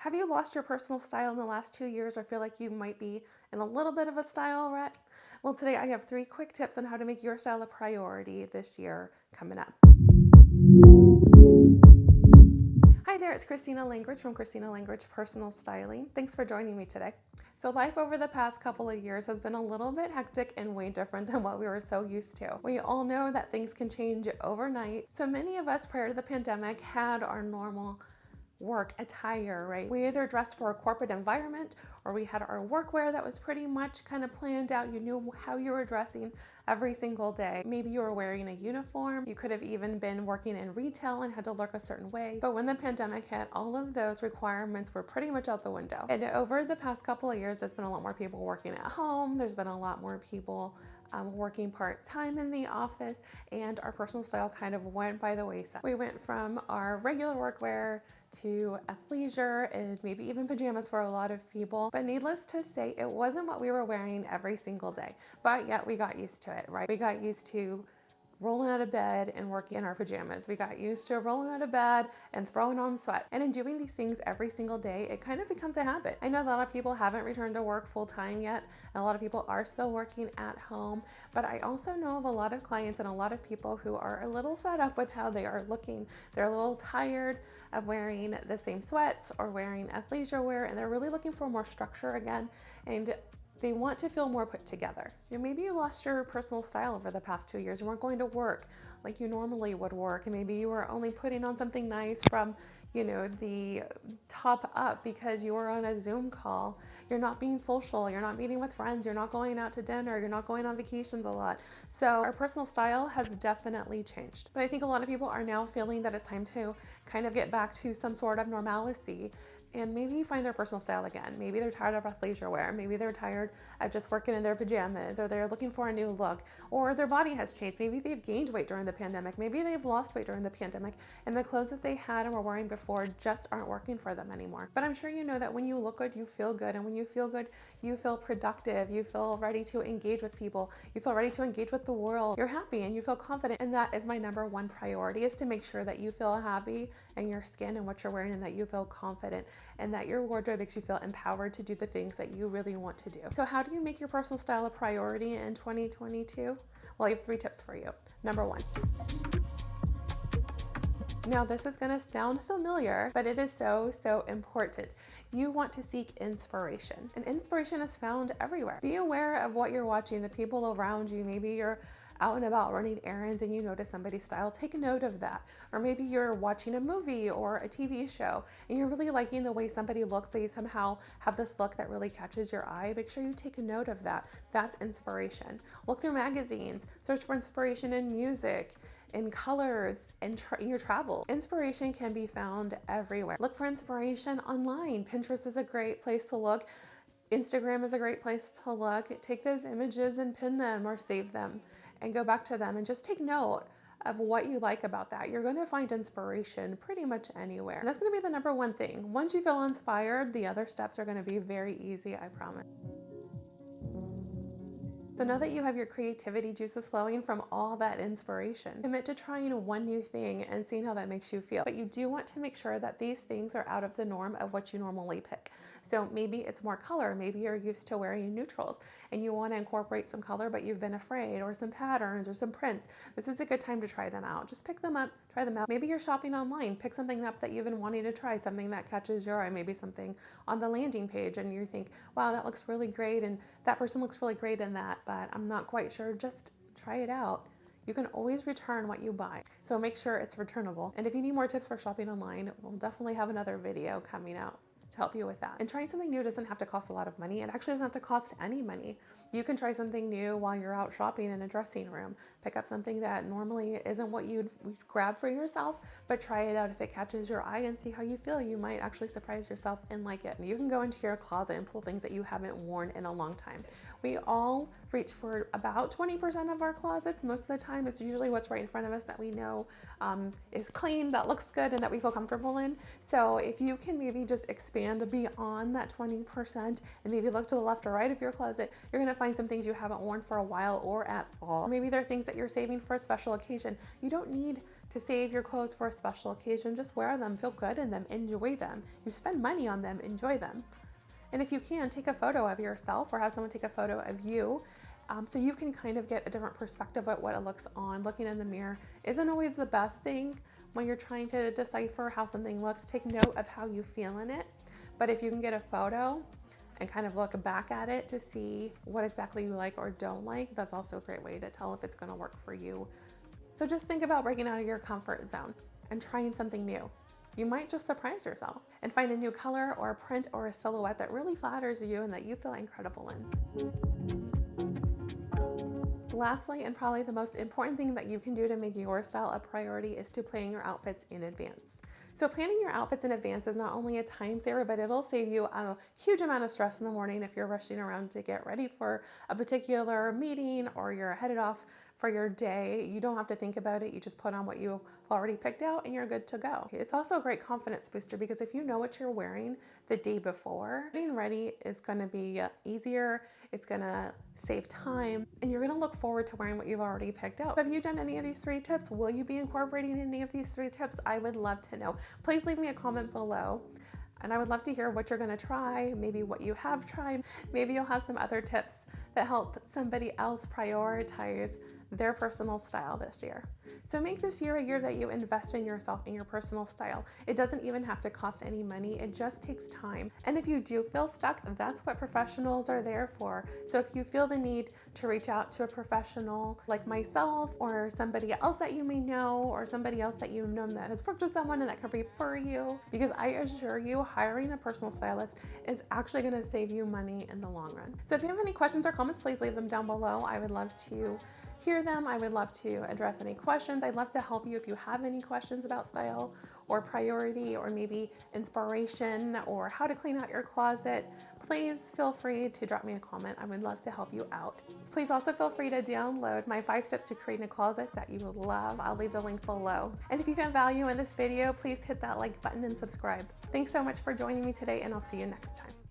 Have you lost your personal style in the last 2 years or feel like you might be in a little bit of a style rut? Well, today I have 3 quick tips on how to make your style a priority this year coming up. Hi there, it's Christina Langridge from Christina Langridge Personal Styling. Thanks for joining me today. So life over the past couple of years has been a little bit hectic and way different than what we were so used to. We all know that things can change overnight. So many of us prior to the pandemic had our normal work attire, right? We either dressed for a corporate environment or we had our workwear that was pretty much kind of planned out. You knew how you were dressing every single day. Maybe you were wearing a uniform. You could have even been working in retail and had to look a certain way. But when the pandemic hit, all of those requirements were pretty much out the window. And over the past couple of years, there's been a lot more people working at home. There's been a lot more people working part-time in the office, and our personal style kind of went by the wayside. We went from our regular workwear to athleisure and maybe even pajamas for a lot of people. But needless to say, it wasn't what we were wearing every single day. But yet we got used to it, right? We got used to rolling out of bed and working in our pajamas. We got used to rolling out of bed and throwing on sweat. And in doing these things every single day, it kind of becomes a habit. I know a lot of people haven't returned to work full time yet, and a lot of people are still working at home, but I also know of a lot of clients and a lot of people who are a little fed up with how they are looking. They're a little tired of wearing the same sweats or wearing athleisure wear, and they're really looking for more structure again. And they want to feel more put together. Maybe you lost your personal style over the past 2 years. You weren't going to work like you normally would work. And maybe you were only putting on something nice from, the top up because you were on a Zoom call. You're not being social. You're not meeting with friends. You're not going out to dinner. You're not going on vacations a lot. So our personal style has definitely changed. But I think a lot of people are now feeling that it's time to kind of get back to some sort of normalcy and maybe find their personal style again. Maybe they're tired of athleisure wear. Maybe they're tired of just working in their pajamas, or they're looking for a new look, or their body has changed. Maybe they've gained weight during the pandemic. Maybe they've lost weight during the pandemic, and the clothes that they had and were wearing before just aren't working for them anymore. But I'm sure you know that when you look good, you feel good. And when you feel good, you feel productive. You feel ready to engage with people. You feel ready to engage with the world. You're happy and you feel confident. And that is my number one priority, is to make sure that you feel happy in your skin and what you're wearing, and that you feel confident, and that your wardrobe makes you feel empowered to do the things that you really want to do. So how do you make your personal style a priority in 2022? Well, I have 3 tips for you. Number 1. Now, this is going to sound familiar, but it is so important. You want to seek inspiration, and inspiration is found everywhere. Be aware of what you're watching, the people around you. Maybe you're out and about running errands and you notice somebody's style. Take a note of that. Or maybe you're watching a movie or a TV show and you're really liking the way somebody looks. They somehow have this look that really catches your eye. Make sure you take a note of that. That's inspiration. Look through magazines. Search for inspiration in music, in colors, and in your travel. Inspiration can be found everywhere. Look for inspiration online. Pinterest is a great place to look. Instagram is a great place to look. Take those images and pin them or save them and go back to them and just take note of what you like about that. You're going to find inspiration pretty much anywhere. And that's going to be the number 1 thing. Once you feel inspired, the other steps are going to be very easy, I promise. So now that you have your creativity juices flowing from all that inspiration, commit to trying one new thing and seeing how that makes you feel. But you do want to make sure that these things are out of the norm of what you normally pick. So maybe it's more color. Maybe you're used to wearing neutrals and you want to incorporate some color, but you've been afraid, or some patterns or some prints. This is a good time to try them out. Just pick them up, try them out. Maybe you're shopping online. Pick something up that you've been wanting to try, something that catches your eye, maybe something on the landing page, and you think, wow, that looks really great, and that person looks really great in that, but I'm not quite sure. Just try it out. You can always return what you buy, so make sure it's returnable. And if you need more tips for shopping online, we'll definitely have another video coming out to help you with that. And trying something new doesn't have to cost a lot of money. It actually doesn't have to cost any money. You can try something new while you're out shopping in a dressing room. Pick up something that normally isn't what you'd grab for yourself, but try it out. If it catches your eye and see how you feel, you might actually surprise yourself and like it. You can go into your closet and pull things that you haven't worn in a long time. We all reach for about 20% of our closets. Most of the time, it's usually what's right in front of us that we know is clean, that looks good, and that we feel comfortable in. So if you can maybe just expand expand beyond that 20% and maybe look to the left or right of your closet, you're gonna find some things you haven't worn for a while or at all. Or maybe there are things that you're saving for a special occasion. You don't need to save your clothes for a special occasion. Just wear them, feel good in them, enjoy them. You spend money on them, enjoy them. And if you can, take a photo of yourself or have someone take a photo of you, so you can kind of get a different perspective of what it looks on. Looking in the mirror isn't always the best thing when you're trying to decipher how something looks. Take note of how you feel in it. But if you can get a photo and kind of look back at it to see what exactly you like or don't like, that's also a great way to tell if it's going to work for you. So just think about breaking out of your comfort zone and trying something new. You might just surprise yourself and find a new color or a print or a silhouette that really flatters you and that you feel incredible in. Lastly, and probably the most important thing that you can do to make your style a priority is to plan your outfits in advance. So planning your outfits in advance is not only a time saver, but it'll save you a huge amount of stress in the morning if you're rushing around to get ready for a particular meeting or you're headed off for your day. You don't have to think about it. You just put on what you've already picked out and you're good to go. It's also a great confidence booster because if you know what you're wearing the day before, getting ready is going to be easier. It's going to save time and you're going to look forward to wearing what you've already picked out. Have you done any of these 3 tips? Will you be incorporating any of these 3 tips? I would love to know. Please leave me a comment below. And I would love to hear what you're gonna try, maybe what you have tried. Maybe you'll have some other tips that help somebody else prioritize their personal style this year. So make this year a year that you invest in yourself and your personal style. It doesn't even have to cost any money, it just takes time. And if you do feel stuck, that's what professionals are there for. So if you feel the need to reach out to a professional like myself or somebody else that you may know or somebody else that you know that has worked with someone and that can refer you, because I assure you hiring a personal stylist is actually gonna save you money in the long run. So if you have any questions or comments, please leave them down below. I would love to hear them. I would love to address any questions. I'd love to help you if you have any questions about style or priority or maybe inspiration or how to clean out your closet. Please feel free to drop me a comment. I would love to help you out. Please also feel free to download my 5 steps to creating a closet that you will love. I'll leave the link below. And if you found value in this video, please hit that like button and subscribe. Thanks so much for joining me today, and I'll see you next time.